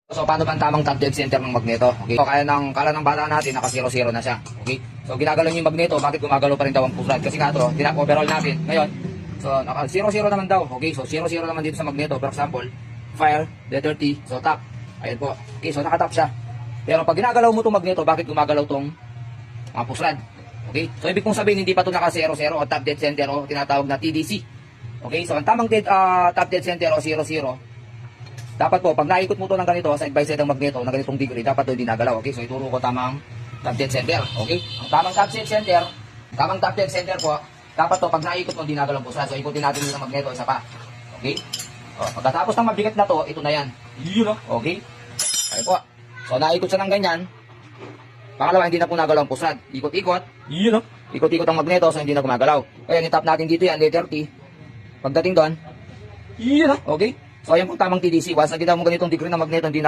So paano ba ang tamang top dead center ng magneto? Okay. So kala ng bata natin naka 0-0 na siya. Okay. So ginagalaw niyo yung magneto, bakit gumagalaw pa rin daw ang push rod? Kasi nga to, tinap-overall natin. Ngayon, so naka 0-0 naman daw. Okay. So 0-0 naman dito sa magneto. For example, fire, D30, so top. Ayan po. Okay, so naka-top siya. Pero pag ginagalaw mo tong magneto, bakit gumagalaw tong push rod? Okay. So ibig kong sabihin hindi pa to naka 0-0 o top dead center o tinatawag na TDC. Okay. So ang tamang top dead center o 0-0, dapat po, pag naikot mo to ng ganito, side by side ang magneto, na ganitong degree, dapat to dinagalaw. Okay, so ituro ko tamang top dead center. Okay, ang tamang top dead center po, dapat to, pag naikot mo, dinagalaw po siya. So ikutin natin yung magneto, isa pa. Okay, pagkatapos ng mabigat na to, ito na yan. Okay, ay po. So naikot siya ng ganyan. Pangalawa, hindi na po nagalaw ang pusad. Ikot-ikot. Ikot-ikot ang magneto, so hindi na gumagalaw. Kaya itap natin dito yan, D30. Pagdating doon, okay. So ayan po tamang TDC. Once na ginawa mo ganitong degree ng magneto, hindi na